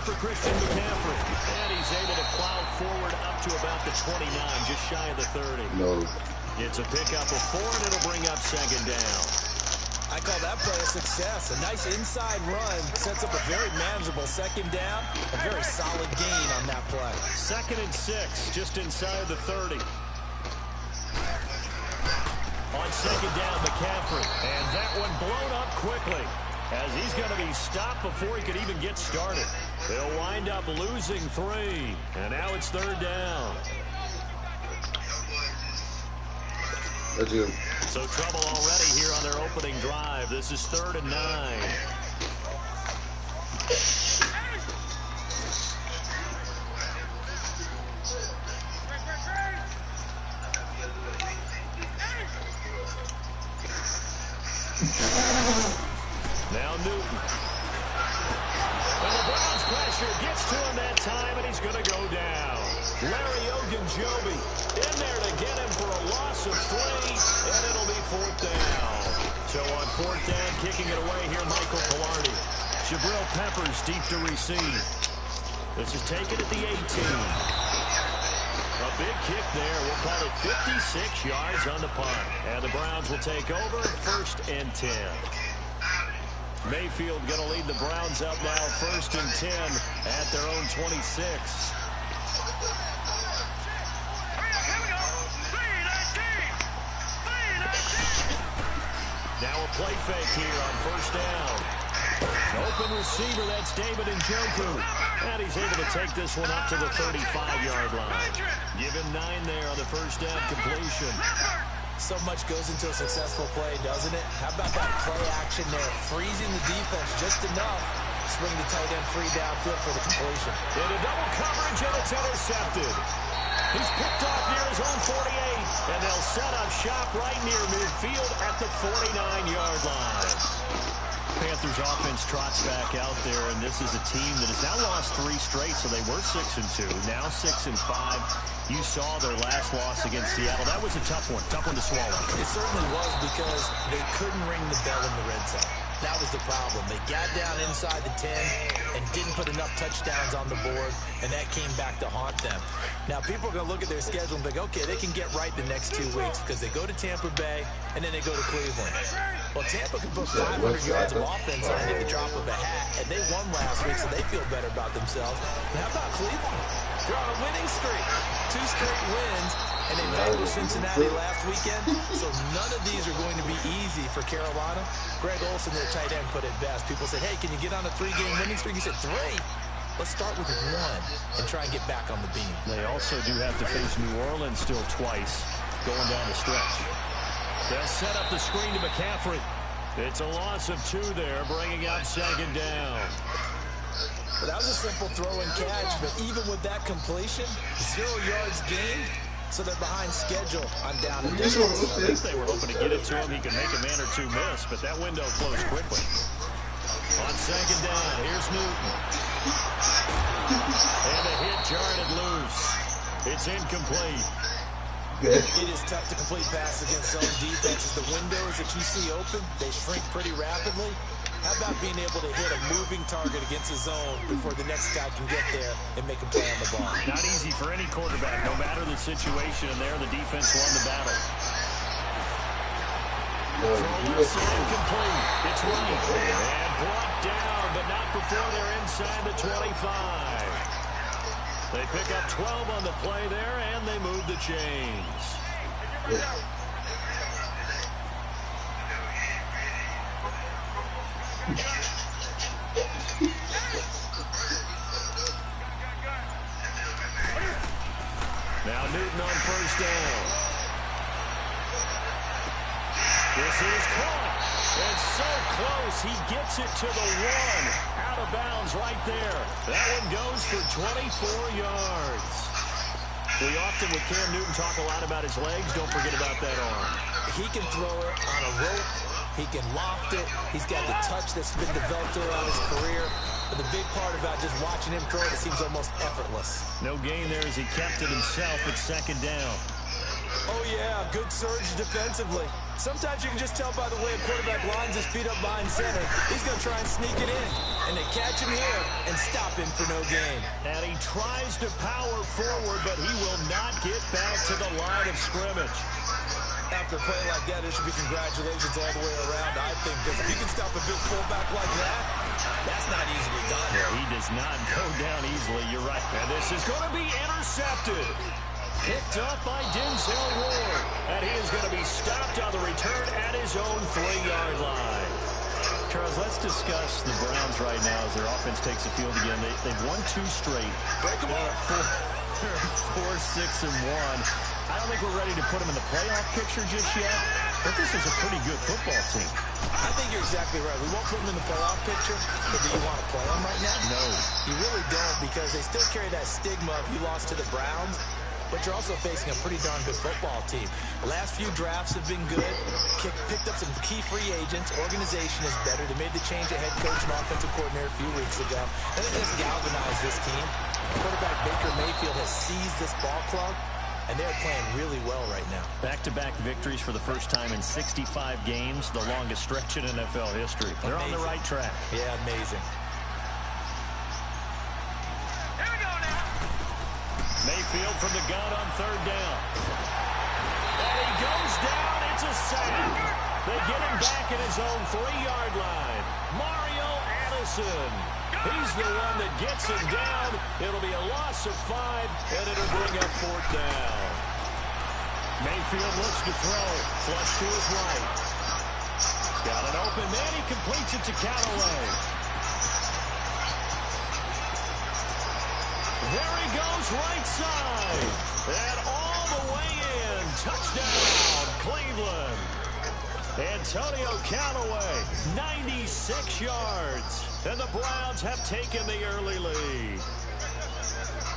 for Christian McCaffrey. And he's able to plow forward up to about the 29, just shy of the 30. No. It's a pickup of 4, and it'll bring up second down. I call that play a success. A nice inside run sets up a very manageable second down. A very solid gain on that play. 2nd and 6, just inside the 30. On second down, McCaffrey. And that one blown up quickly, as he's going to be stopped before he could even get started. They'll wind up losing 3, and now it's 3rd down. That's good. So trouble already here on their opening drive. This is 3rd and 9. Now Newton. And the Browns pressure gets to him that time, and he's going to go down. Larry Ogunjobi in there to get him for a loss of 3, and it'll be 4th down. So on 4th down, kicking it away here, Michael Pilardi. Jabril Peppers deep to receive. This is taken at the 18. A big kick there. We'll call it 56 yards on the punt. And the Browns will take over 1st and 10. Mayfield going to lead the Browns up now 1st and 10 at their own 26. Now a play fake here on 1st down. Open receiver, that's David Njoku. And he's able to take this one up to the 35-yard line. Give him 9 there on the 1st down completion. So much goes into a successful play, doesn't it? How about that play action there? Freezing the defense just enough. Swing the tight end free downfield for the completion. In a double coverage, and it's intercepted. He's picked off near his own 48, and they'll set up shop right near midfield at the 49-yard line. Panthers offense trots back out there, and this is a team that has now lost 3 straight, so they were 6-2, now 6-5. You saw their last loss against Seattle. That was a tough one to swallow. It certainly was, because they couldn't ring the bell in the red zone. That was the problem. They got down inside the 10 and didn't put enough touchdowns on the board, and that came back to haunt them. Now, people are going to look at their schedule and think, okay, they can get right the next 2 weeks, because they go to Tampa Bay and then they go to Cleveland. Well, Tampa can put 500 yards of offense on at the drop of a hat, and they won last week, so they feel better about themselves. And how about Cleveland? They're on a winning streak. 2 straight wins, and they vanquished Cincinnati last weekend, so none of these are going to be easy for Carolina. Greg Olsen, their tight end, put it best. People said, hey, can you get on a 3-game winning streak? He said, 3? Let's start with 1 and try and get back on the beam. They also do have to face New Orleans still twice going down the stretch. They'll set up the screen to McCaffrey. It's a loss of 2 there, bringing up 2nd down. Well, that was a simple throw and catch, but even with that completion, 0 yards gained, so they're behind schedule on down and distance. I think they were hoping to get it to him. He could make a man or 2 miss, but that window closed quickly. On 2nd down, here's Newton. And a hit jarred it loose. It's incomplete. It is tough to complete pass against zone defenses. The windows that you see open, they shrink pretty rapidly. How about being able to hit a moving target against a zone before the next guy can get there and make a play on the ball? Not easy for any quarterback, no matter the situation, and there the defense won the battle. Throw left side complete. It's right. And brought down, but not before they're inside the 25. They pick up 12 on the play there, and they move the chains. Now Newton on 1st down. This is caught. And so close, he gets it to the 1. Out of bounds right there. That one goes for 24 yards. We often, with Cam Newton, talk a lot about his legs. Don't forget about that arm. He can throw it on a rope. He can loft it. He's got the touch that's been developed throughout his career. But the big part about just watching him throw it, it seems almost effortless. No gain there as he kept it himself at 2nd down. Oh, yeah, good surge defensively. Sometimes you can just tell by the way a quarterback lines his feet up behind center. He's going to try and sneak it in. And they catch him here and stop him for no gain. And he tries to power forward, but he will not get back to the line of scrimmage. After a play like that, there should be congratulations all the way around, I think. Because if you can stop a big fullback like that, that's not easily done. Yeah, he does not go down easily. You're right. And this is going to be intercepted. Picked up by Denzel Ward. And he is going to be stopped on the return at his own 3-yard line. Charles, let's discuss the Browns right now as their offense takes the field again. They've won 2 straight. Break them up. 4, 6, and 1. I don't think we're ready to put them in the playoff picture just yet, but this is a pretty good football team. I think you're exactly right. We won't put them in the playoff picture, but do you want to play them right now? No. You really don't, because they still carry that stigma of you lost to the Browns, but you're also facing a pretty darn good football team. The last few drafts have been good. Picked up some key free agents. Organization is better. They made the change of head coach and offensive coordinator a few weeks ago. I think this galvanized this team. Quarterback Baker Mayfield has seized this ball club, and they're playing really well right now. Back-to-back victories for the first time in 65 games, the longest stretch in NFL history. They're on the right track. Yeah, amazing. Here we go now. Mayfield from the gun on 3rd down. And he goes down. It's a sack. They get him back at his own 3-yard line. Mario Addison. He's the one that gets him down. It'll be a loss of 5, and it'll bring up 4th down. Mayfield looks to throw. Flush to his right. Got an open man. He completes it to Callaway. There he goes, right side. And all the way in. Touchdown, Cleveland. Antonio Callaway, 96 yards. And the Browns have taken the early lead.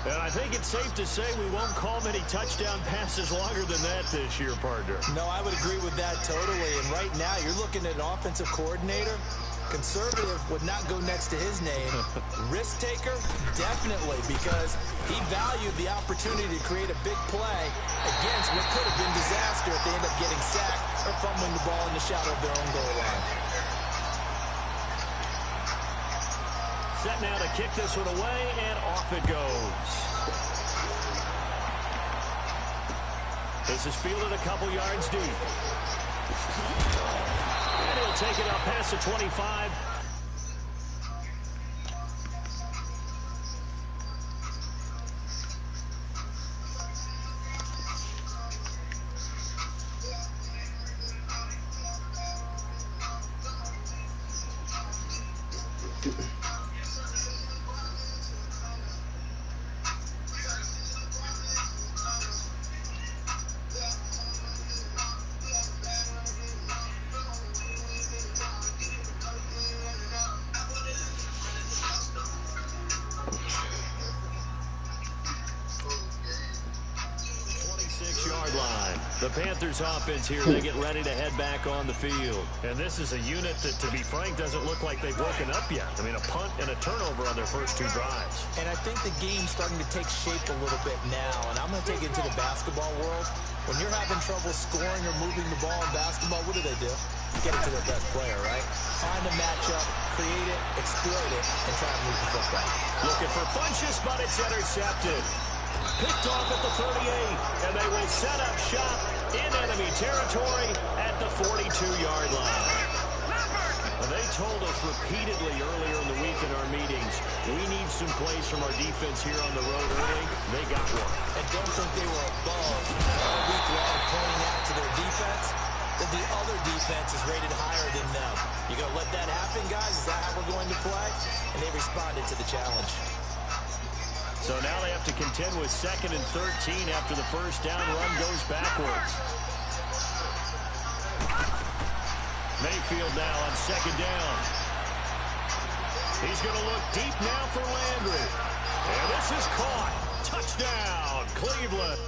And I think it's safe to say we won't call many touchdown passes longer than that this year, partner. No, I would agree with that totally. And right now, you're looking at an offensive coordinator. Conservative would not go next to his name. Risk taker, definitely, because he valued the opportunity to create a big play against what could have been disaster if they end up getting sacked or fumbling the ball in the shadow of their own goal line. Set now to kick this one away, and off it goes. This is fielded a couple yards deep. And he'll take it up past the 25. The Panthers offense here, they get ready to head back on the field. And this is a unit that, to be frank, doesn't look like they've broken up yet. I mean, a punt and a turnover on their first 2 drives. And I think the game's starting to take shape a little bit now. And I'm going to take it into the basketball world. When you're having trouble scoring or moving the ball in basketball, what do? Get it to their best player, right? Find a matchup, create it, exploit it, and try and move the football. Looking for Funchess, but it's intercepted. Picked off at the 38, and they will set up shop in enemy territory at the 42-yard line. They told us repeatedly earlier in the week in our meetings, we need some plays from our defense here on the road early. They got one. And don't think they were above all week long pointing out to their defense that the other defense is rated higher than them. You going to let that happen, guys? Is that how we're going to play? And they responded to the challenge. So now they have to contend with 2nd and 13 after the first down run goes backwards. Mayfield now on 2nd down. He's going to look deep now for Landry. And this is caught. Touchdown, Cleveland.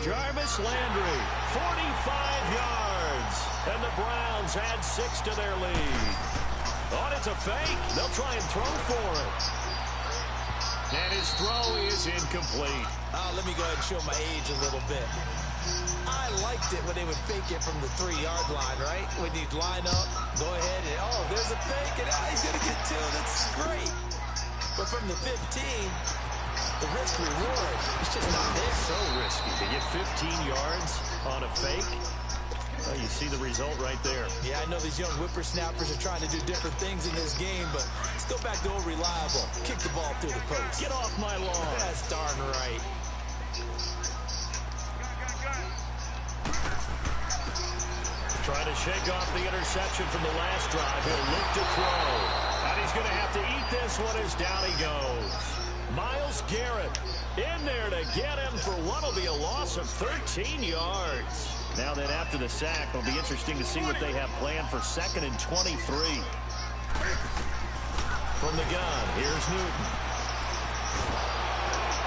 Jarvis Landry, 45 yards. And the Browns add 6 to their lead. Oh, it's a fake. They'll try and throw for it. And his throw is incomplete. Let me go ahead and show my age a little bit. I liked it when they would fake it from the 3-yard line, right? When you'd line up, go ahead, and there's a fake, and he's going to get 2. That's great. But from the 15, the risk-reward, it's just not there. So risky to get 15 yards on a fake. Well, you see the result right there. Yeah, I know these young whippersnappers are trying to do different things in this game, but let's go back to old reliable. Kick the ball through the post. Get off my lawn. That's darn right. Trying to shake off the interception from the last drive. He'll look to throw. And he's going to have to eat this one as down he goes. Myles Garrett in there to get him for what will be a loss of 13 yards. Now then, after the sack, it'll be interesting to see what they have planned for 2nd and 23. From the gun, here's Newton.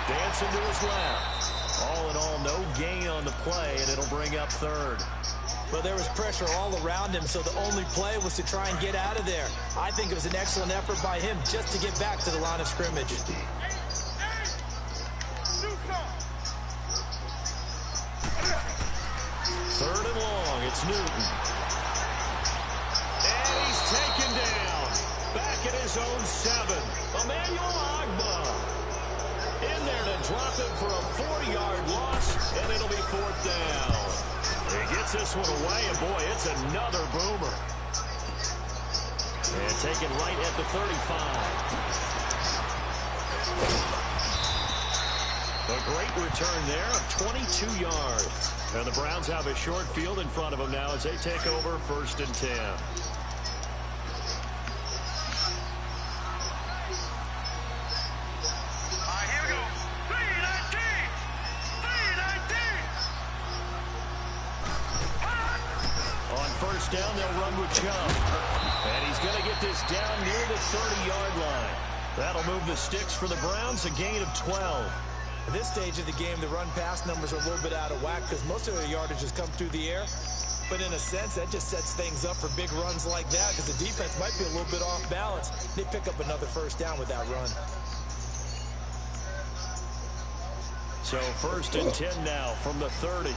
Dancing to his left. All in all, no gain on the play, and it'll bring up 3rd. Well, there was pressure all around him, so the only play was to try and get out of there. I think it was an excellent effort by him just to get back to the line of scrimmage. 3rd and long, it's Newton. And he's taken down. Back at his own 7. Emmanuel Agba. In there to drop him for a 4-yard loss, and it'll be 4th down. He gets this one away, and boy, it's another boomer. And taken right at the 35. A great return there of 22 yards. And the Browns have a short field in front of them now as they take over 1st and 10. All right, here we go. 3-19. 3-19. On 1st down, they'll run with Chubb. And he's going to get this down near the 30-yard line. That'll move the sticks for the Browns, a gain of 12. At this stage of the game, the run-pass numbers are a little bit out of whack because most of their yardage has come through the air. But in a sense, that just sets things up for big runs like that because the defense might be a little bit off balance. They pick up another 1st down with that run. So 1st and 10 now from the 30.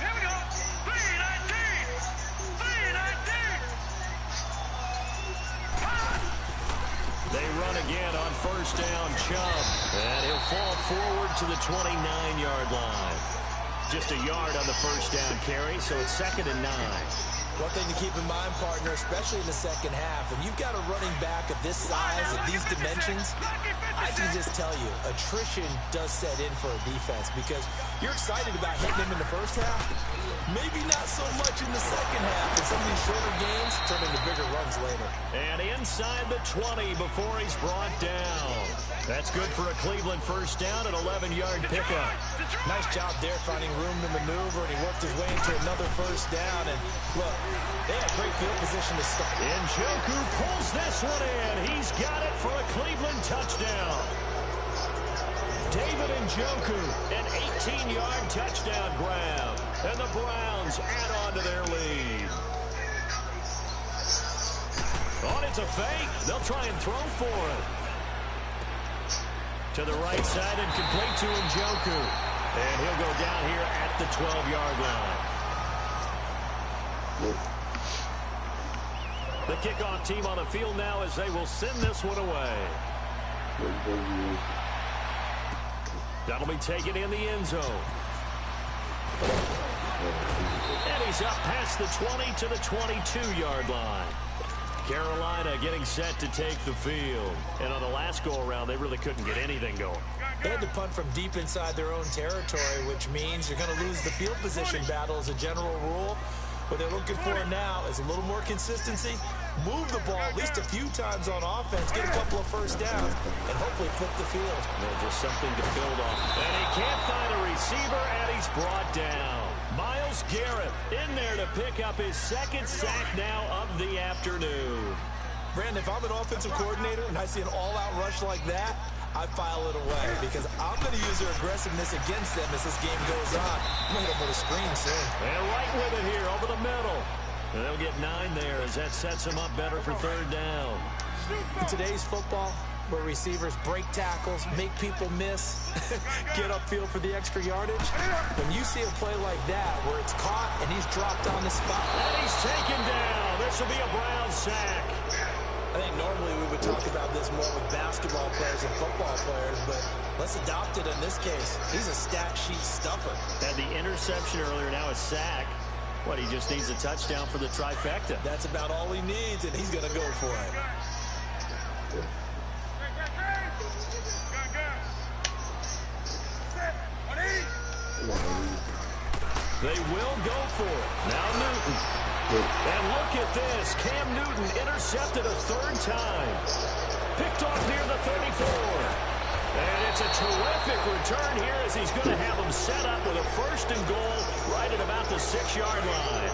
Here we go. 3-19. 3-19. They run again on 1st down, Chubb. And he'll fall forward to the 29-yard line. Just a yard on the 1st down carry, so it's 2nd and 9. One thing to keep in mind, partner, especially in the second half, when you've got a running back of this size, at these dimensions, I can just tell you, attrition does set in for a defense because you're excited about hitting him in the first half. Maybe not so much in the second half. And some of these shorter games turn into bigger runs later. And inside the 20 before he's brought down. That's good for a Cleveland 1st down, an 11-yard pickup. Nice job there finding room to maneuver, and he worked his way into another 1st down. And look, they had great field position to start. Njoku pulls this one in. He's got it for a Cleveland touchdown. David Njoku, an 18-yard touchdown grab. And the Browns add on to their lead. Oh, it's a fake. They'll try and throw for it. To the right side and complete to Njoku. And he'll go down here at the 12-yard line. The kickoff team on the field now as they will send this one away. That'll be taken in the end zone. And he's up past the 20 to the 22-yard line. Carolina getting set to take the field. And on the last go-around, they really couldn't get anything going. They had to punt from deep inside their own territory, which means you're going to lose the field position battle as a general rule. What they're looking for now is a little more consistency, move the ball at least a few times on offense, get a couple of 1st downs, and hopefully flip the field. Yeah, just something to build on. And he can't find a receiver, and he's brought down. Myles Garrett in there to pick up his 2nd sack now of the afternoon. Brandon, if I'm an offensive coordinator and I see an all-out rush like that, I file it away because I'm going to use their aggressiveness against them as this game goes on. I'm going to hit them with a screen soon. And right with it here over the middle. And they'll get 9 there as that sets them up better for 3rd down. In today's football, where receivers break tackles, make people miss, get upfield for the extra yardage, when you see a play like that where it's caught and he's dropped on the spot. And he's taken down. This will be a Brown sack. I think normally we would talk about this more with basketball players and football players, but let's adopt it in this case. He's a stat sheet stuffer. Had the interception earlier, now a sack. What, he just needs a touchdown for the trifecta. That's about all he needs, and he's going to go for it. They will go for it. Now Newton. And look at this. Cam Newton intercepted a 3rd time. Picked off near the 34. And it's a terrific return here as he's going to have them set up with a 1st and goal right at about the 6-yard line.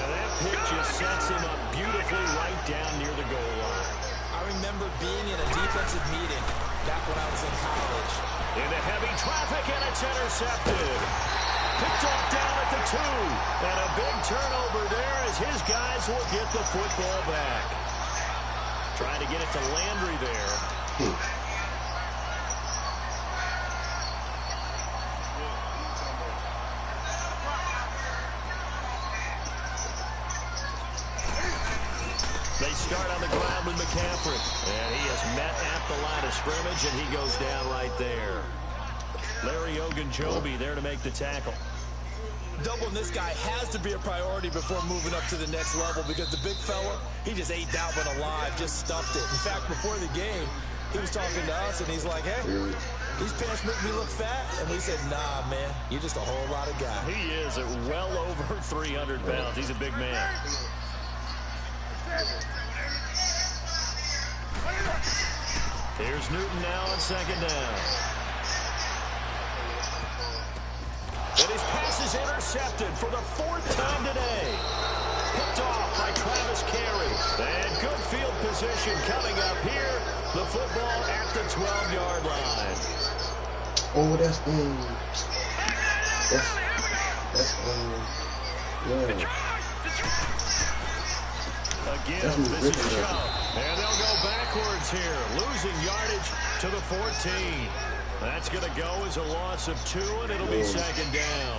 And that pick just sets him up beautifully right down near the goal line. I remember being in a defensive meeting back when I was in college. Into heavy traffic, and it's intercepted. Picked off down at the 2. And a big turnover there as his guys will get the football back. Trying to get it to Landry there. They start on the ground with McCaffrey. And he is met at the line of scrimmage, and he goes down right there. Larry Ogunjobi there to make the tackle. Doubling this guy has to be a priority before moving up to the next level because the big fella, he just ate that one alive, just stuffed it. In fact, before the game, he was talking to us, and he's like, hey, these pants make me look fat. And we said, nah, man, you're just a whole lot of guy. He is at well over 300 pounds. He's a big man. Here's Newton now on 2nd down. And his pass is intercepted for the 4th time today. Picked off by Travis Carey. And good field position coming up here. The football at the 12-yard line. Oh, that's yeah. Again, this is Chubb. And they'll go backwards here. Losing yardage to the 14. That's going to go as a loss of 2, and it'll be 2nd down.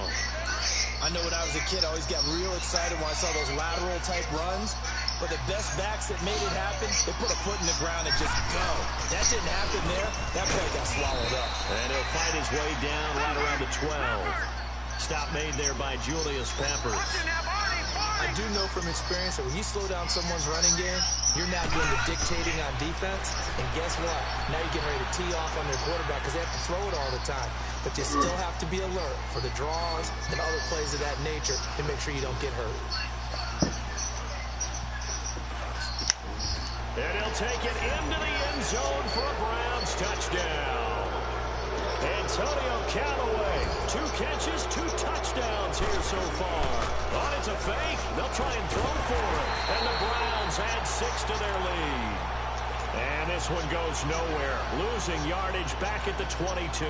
I know when I was a kid, I always got real excited when I saw those lateral-type runs. But the best backs that made it happen, they put a foot in the ground and just go. That didn't happen there. That play got swallowed up. And he'll fight his way down right around the 12. Stop made there by Julius Peppers. I do know from experience that when you slow down someone's running game, you're now doing the dictating on defense. And guess what? Now you're getting ready to tee off on their quarterback because they have to throw it all the time. But you still have to be alert for the draws and other plays of that nature to make sure you don't get hurt. And he'll take it into the end zone for a Browns touchdown. Antonio Callaway, 2 catches, 2 touchdowns here so far. Oh, it's a fake. They'll try and throw for it. And the Browns add 6 to their lead. And this one goes nowhere. Losing yardage back at the 22.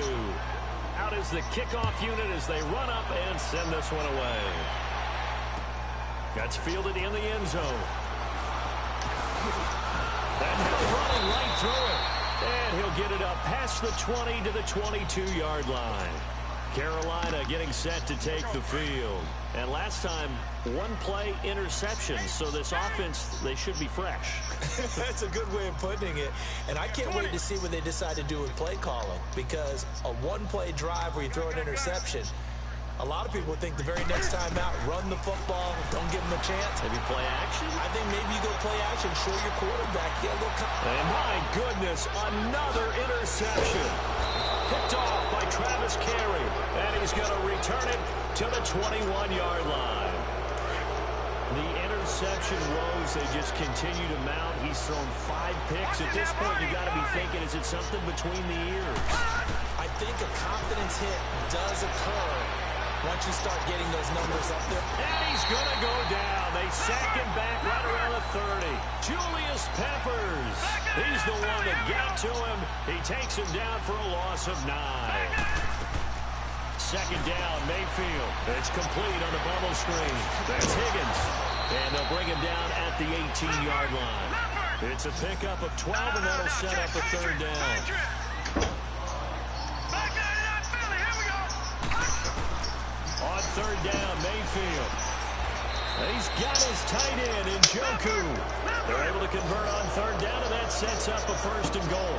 Out is the kickoff unit as they run up and send this one away. That's fielded in the end zone. And he'll running right through it. And he'll get it up past the 20 to the 22-yard line. Carolina getting set to take the field. And last time, 1 play interception. So this offense, they should be fresh. That's a good way of putting it. And I can't wait to see what they decide to do with play calling. Because a 1-play drive where you throw an interception, a lot of people think the very next time out, run the football, don't give them a chance. Maybe play action? I think maybe you go play action, show your quarterback. Get a little and my goodness, another interception. Picked off by Travis Carey. And he's going to return it to the 21-yard line. The interception woes, they just continue to mount. He's thrown 5 picks. At this point, you got to be thinking, is it something between the ears? I think a confidence hit does occur Once you start getting those numbers up there. And he's going to go down. They sack him back right around the 30. Julius Peppers. He's the one that got to him. He takes him down for a loss of 9. Second down, Mayfield. It's complete on the bubble screen. That's Higgins. And they'll bring him down at the 18-yard line. It's a pickup of 12, and that'll set up a third down. On third down, Mayfield. He's got his tight end in Njoku. They're able to convert on third down, and that sets up a first and goal.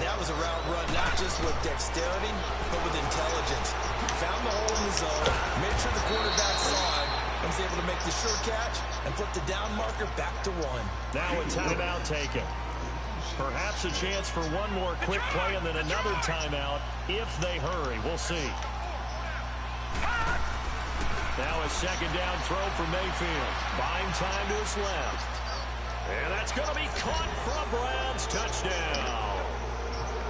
That was a route run, not just with dexterity, but with intelligence. Found the hole in the zone, made sure the quarterback saw it, and was able to make the sure catch and flip the down marker back to 1. Now a timeout taken. Perhaps a chance for one more quick play and then another timeout if they hurry. We'll see. Now a second down throw for Mayfield. Buying time to his left. And that's going to be caught for a Browns touchdown.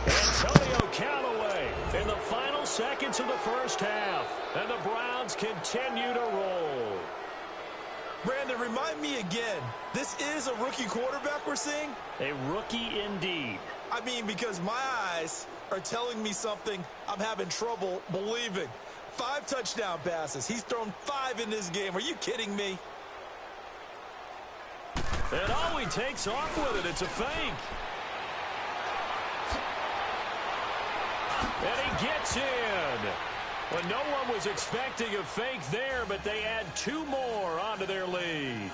Antonio Callaway in the final seconds of the first half. And the Browns continue to roll. Brandon, remind me again, this is a rookie quarterback we're seeing? A rookie indeed. I mean, because my eyes are telling me something I'm having trouble believing. 5 touchdown passes. He's thrown 5 in this game. Are you kidding me? And all he takes off with it, it's a fake. And he gets in. Well, no one was expecting a fake there, but they add 2 more onto their lead.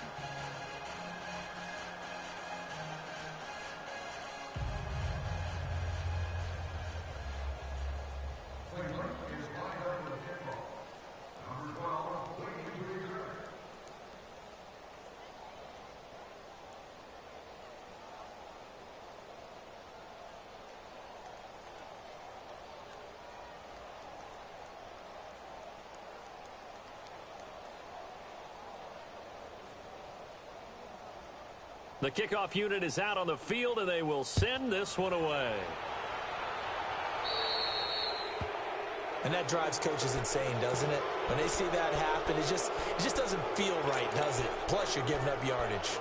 The kickoff unit is out on the field, and they will send this one away. And that drives coaches insane, doesn't it? When they see that happen, it just doesn't feel right, does it? Plus, you're giving up yardage.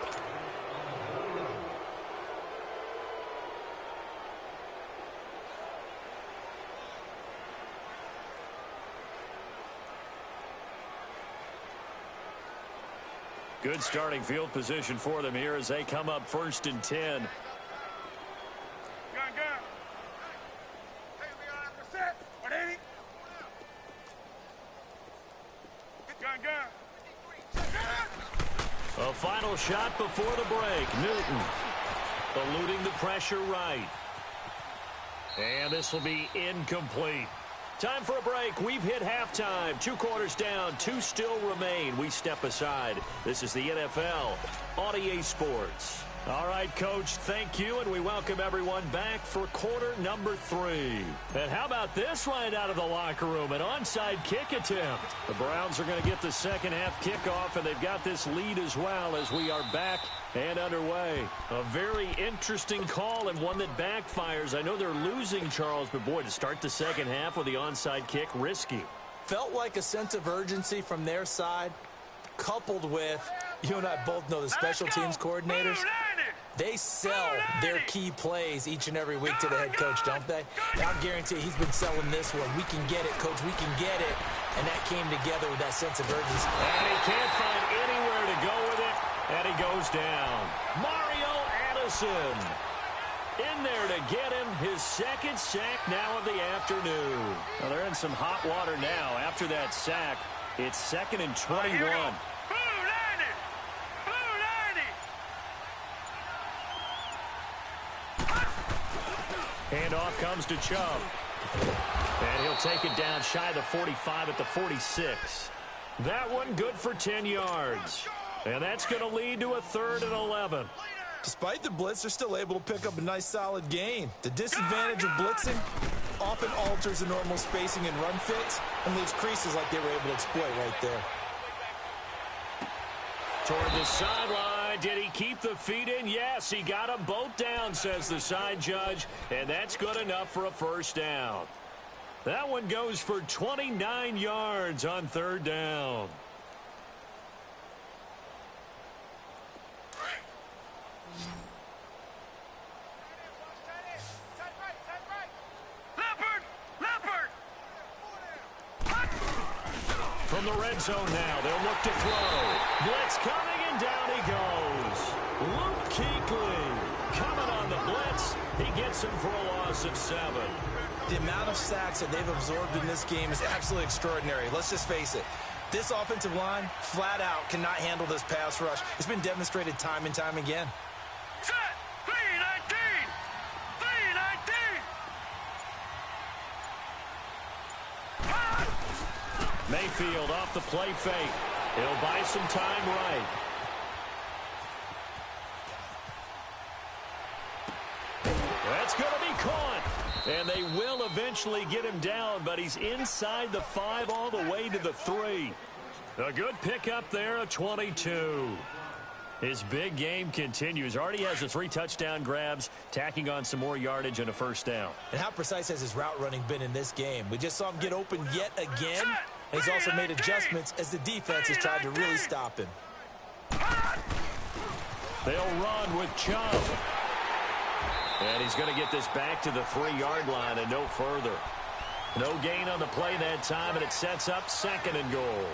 Good starting field position for them here as they come up 1st and 10. A final shot before the break. Newton eluding the pressure right. And this will be incomplete. Time for a break. We've hit halftime. 2 quarters down. 2 still remain. We step aside. This is the NFL on EA Sports. All right, Coach, thank you, and we welcome everyone back for quarter number 3. And how about this right out of the locker room? An onside kick attempt. The Browns are going to get the second half kickoff, and they've got this lead as well as we are back and underway. A very interesting call and one that backfires. I know they're losing, Charles, but boy, to start the second half with the onside kick, risky. Felt like a sense of urgency from their side, coupled with, you and I both know the special teams coordinators, they sell their key plays each and every week to the head coach, don't they? And I guarantee he's been selling this one. We can get it, coach, we can get it. And that came together with that sense of urgency. And he can't find anywhere to go with it, and he goes down. Mario Addison in there to get him his second sack now of the afternoon. Well, they're in some hot water now after that sack. It's 2nd and 21. Handoff comes to Chubb. And he'll take it down shy of the 45 at the 46. That one good for 10 yards. And that's going to lead to a 3rd and 11. Despite the blitz, they're still able to pick up a nice solid gain. The disadvantage of blitzing often alters the normal spacing and run fits and leaves creases like they were able to exploit right there. Toward the sideline. Did he keep the feet in? Yes, he got them both down, says the side judge. And that's good enough for a first down. That one goes for 29 yards on third down. From the red zone now, they'll look to throw. Blitz coming, and down he goes. Luke Kuechly coming on the blitz. He gets him for a loss of 7. The amount of sacks that they've absorbed in this game is absolutely extraordinary. Let's just face it. This offensive line, flat out, cannot handle this pass rush. It's been demonstrated time and time again. Set. 319. 319. Mayfield off the play fake. He'll buy some time right. That's going to be caught. And they will eventually get him down, but he's inside the 5 all the way to the 3. A good pickup there, a 22. His big game continues. Already has the 3 touchdown grabs, tacking on some more yardage and a first down. And how precise has his route running been in this game? We just saw him get open yet again. And he's also made adjustments as the defense has tried to really stop him. They'll run with Chubb. And he's going to get this back to the 3-yard line and no further. No gain on the play that time, and it sets up 2nd and goal.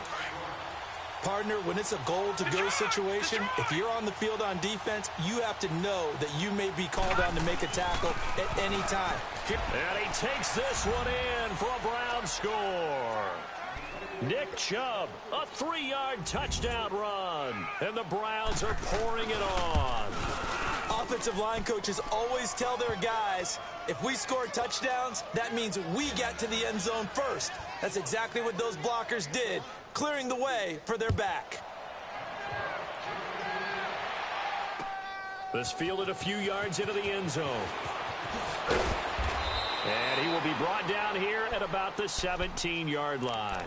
Partner, when it's a goal-to-go situation, if you're on the field on defense, you have to know that you may be called on to make a tackle at any time. And he takes this one in for a Brown score. Nick Chubb, a 3-yard touchdown run. And the Browns are pouring it on. Offensive line coaches always tell their guys, if we score touchdowns, that means we get to the end zone first. That's exactly what those blockers did, clearing the way for their back. This fielded a few yards into the end zone. And he will be brought down here at about the 17-yard line.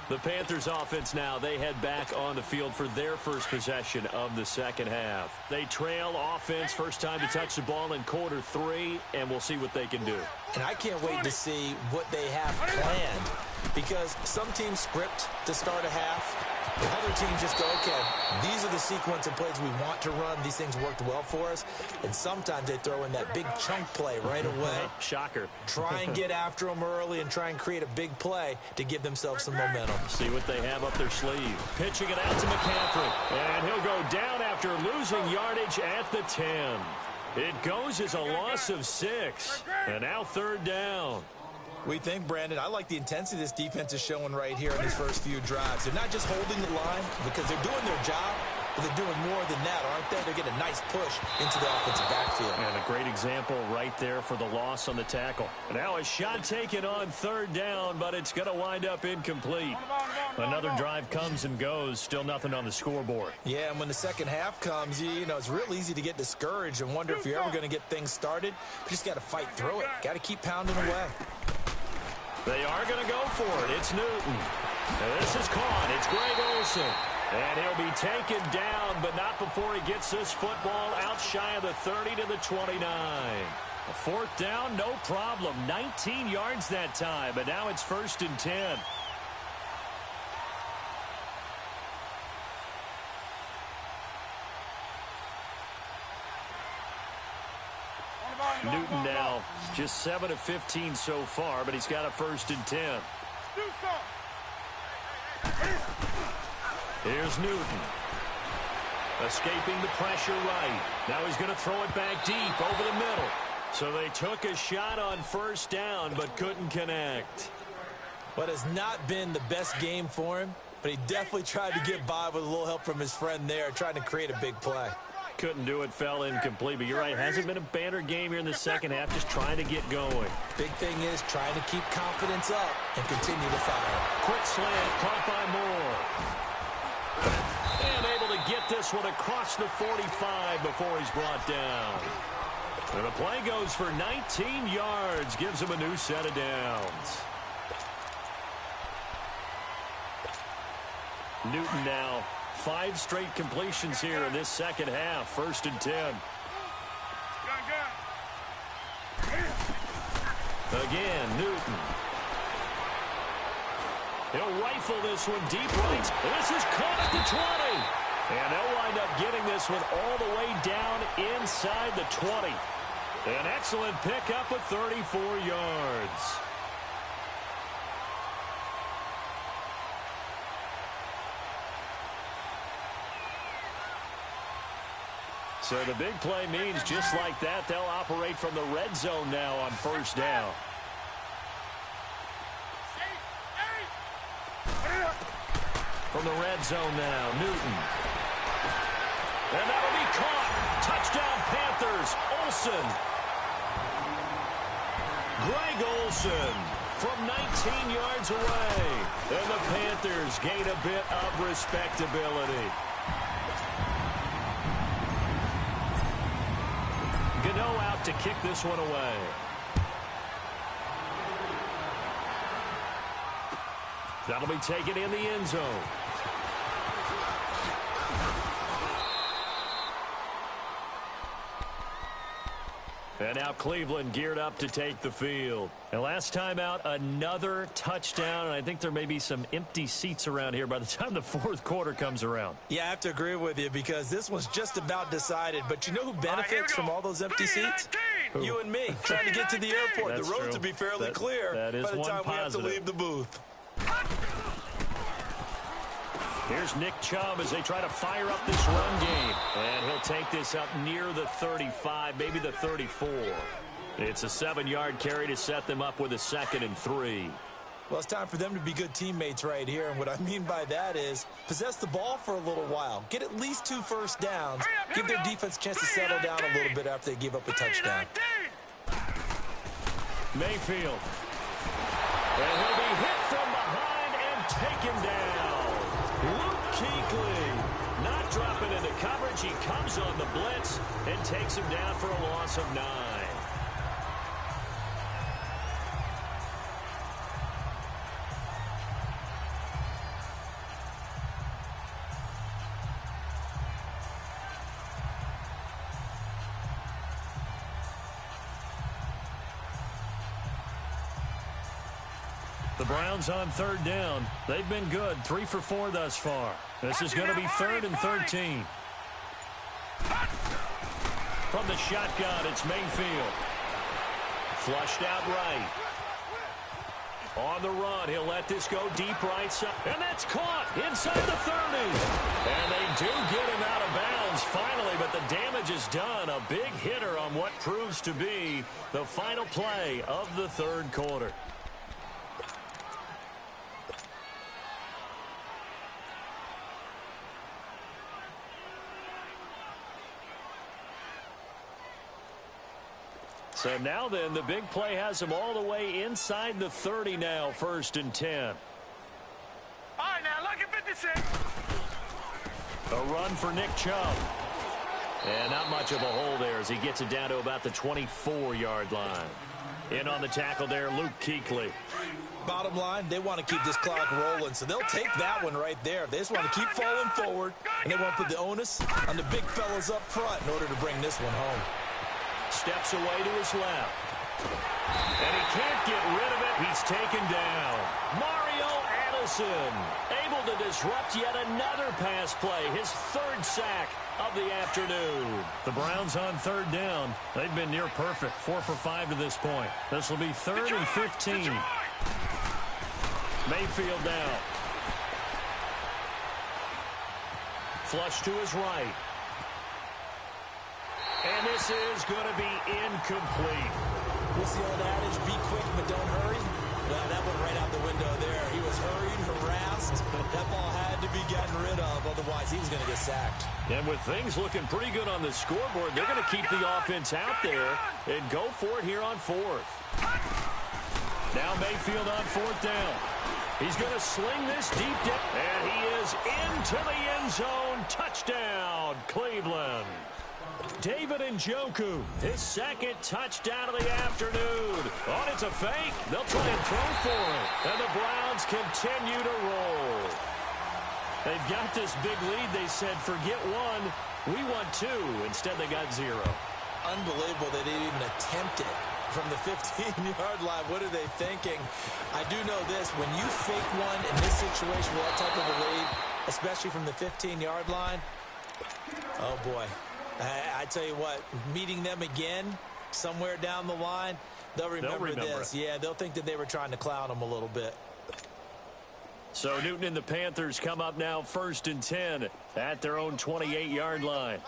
The Panthers offense now, they head back on the field for their first possession of the second half. They trail offense, first time to touch the ball in quarter 3, and we'll see what they can do. And I can't wait to see what they have planned, because some teams script to start a half. Other teams just go, okay, these are the sequence of plays we want to run. These things worked well for us. And sometimes they throw in that big chunk play right away. Shocker. Try and get after them early and try and create a big play to give themselves some momentum. See what they have up their sleeve. Pitching it out to McCaffrey. And he'll go down after losing yardage at the 10. It goes as a loss of 6. And now 3rd down. We think, Brandon, I like the intensity this defense is showing right here in these first few drives. They're not just holding the line because they're doing their job, but they're doing more than that, aren't they? They're getting a nice push into the offensive backfield. And a great example right there for the loss on the tackle. Now a shot taken on 3rd down, but it's going to wind up incomplete. Another drive comes and goes, still nothing on the scoreboard. Yeah, and when the second half comes, you know, it's real easy to get discouraged and wonder if you're ever going to get things started. You just got to fight through it. Got to keep pounding away. They are going to go for it. It's Newton. And this is caught. It's Greg Olsen. And he'll be taken down, but not before he gets this football out shy of the 30 to the 29. A 4th down, no problem. 19 yards that time, but now it's 1st and 10. Newton now just 7 of 15 so far, but he's got a 1st and 10. Here's Newton. Escaping the pressure right. Now he's going to throw it back deep over the middle. So they took a shot on 1st down, but couldn't connect. But it's not been the best game for him, but he definitely tried to get by with a little help from his friend there, trying to create a big play. Couldn't do it, fell incomplete. But you're right, hasn't been a banner game here in the second half, just trying to get going. Big thing is trying to keep confidence up and continue to fire. Quick slant, caught by Moore. And able to get this one across the 45 before he's brought down. And the play goes for 19 yards, gives him a new set of downs. Newton now 5 straight completions here in this second half. 1st and 10. Again, Newton. He'll rifle this one deep right. This is caught at the 20. And they'll wind up getting this one all the way down inside the 20. An excellent pickup of 34 yards. So the big play means just like that, they'll operate from the red zone now on first down. From the red zone now, Newton. And that'll be caught. Touchdown Panthers, Olsen. Greg Olsen from 19 yards away. And the Panthers gain a bit of respectability. Gano out to kick this one away. That'll be taken in the end zone. And now Cleveland geared up to take the field. And last time out, another touchdown. And I think there may be some empty seats around here by the time the fourth quarter comes around. Yeah, I have to agree with you because this was just about decided. But you know who benefits from all those empty seats? Who? You and me, trying to get to the airport. That's the roads true. will be fairly clear that is by the one time we have to positive. leave the booth. Here's Nick Chubb as they try to fire up this run game. And he'll take this up near the 35, maybe the 34. It's a 7-yard carry to set them up with a 2nd and 3. Well, it's time for them to be good teammates right here. And what I mean by that is possess the ball for a little while. Get at least 2 first downs. Give their defense a chance to settle down a little bit after they give up a touchdown. Mayfield. And he'll be hit from behind and taken down. Luke Kuechly not dropping into coverage. He comes on the blitz and takes him down for a loss of 9. The Browns on 3rd down. They've been good, 3 for 4 thus far. This is going to be 3rd and 13. From the shotgun, it's Mayfield. Flushed out right. On the run, he'll let this go deep right side. And that's caught inside the 30. And they do get him out of bounds finally, but the damage is done. A big hitter on what proves to be the final play of the 3rd quarter. So now then, the big play has him all the way inside the 30 now, 1st and 10. All right, now look at 56. A run for Nick Chubb. And not much of a hole there as he gets it down to about the 24-yard line. In on the tackle there, Luke Kuechly. Bottom line, they want to keep this clock rolling, so they'll take that one right there. They just want to keep falling forward, and they want to put the onus on the big fellas up front in order to bring this one home. Steps away to his left. And he can't get rid of it. He's taken down. Mario Addison able to disrupt yet another pass play. His 3rd sack of the afternoon. The Browns on 3rd down. They've been near perfect. 4 for 5 to this point. This will be 3rd and 15. Mayfield down. Flush to his right. And this is going to be incomplete. What's the old adage? Be quick, but don't hurry. Well, that went right out the window there. He was hurried, harassed. That ball had to be gotten rid of. Otherwise, he was going to get sacked. And with things looking pretty good on the scoreboard, they're going to keep the offense out there and go for it here on 4th. Now Mayfield on 4th down. He's going to sling this deep down. And he is into the end zone. Touchdown, Cleveland. David Njoku, his 2nd touchdown of the afternoon. Oh, it's a fake. They'll try and throw for it. And the Browns continue to roll. They've got this big lead. They said, forget 1, we want 2. Instead, they got 0. Unbelievable they didn't even attempt it. from the 15-yard line. What are they thinking? I do know this. When you fake one in this situation with that type of a lead, especially from the 15-yard line, oh, boy. I tell you what, meeting them again somewhere down the line, they'll remember this. Yeah, they'll think that they were trying to clown them a little bit. So Newton and the Panthers come up now 1st and 10 at their own 28-yard line.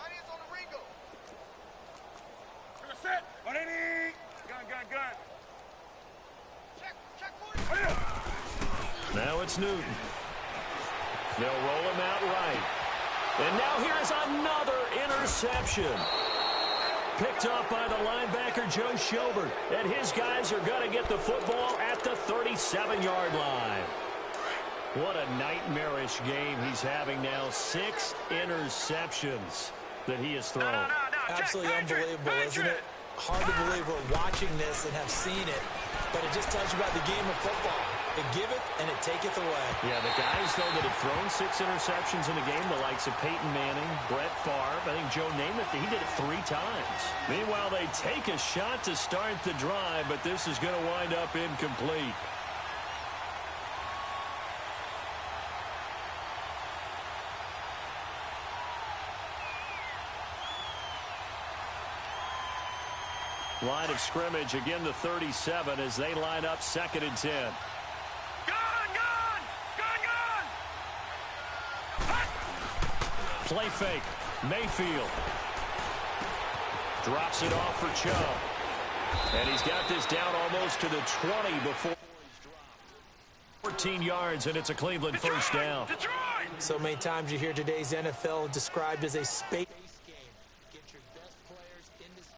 Now it's Newton. They'll roll him out right. And now here's another interception. Picked up by the linebacker, Joe Schobert. And his guys are going to get the football at the 37-yard line. What a nightmarish game he's having now. 6 interceptions that he has thrown. No. Absolutely unbelievable, isn't it? Hard to believe we're watching this and have seen it. But it just tells you about the game of football. It giveth and it taketh away. Yeah, the guys, though, that have thrown 6 interceptions in a game, the likes of Peyton Manning, Brett Favre, I think Joe Namath, he did it 3 times. Meanwhile, they take a shot to start the drive, but this is going to wind up incomplete. Line of scrimmage, again the 37 as they line up 2nd and 10. Play fake. Mayfield drops it off for Chubb. And he's got this down almost to the 20 before he's dropped. 14 yards, and it's a Cleveland first down. So many times you hear today's NFL described as a space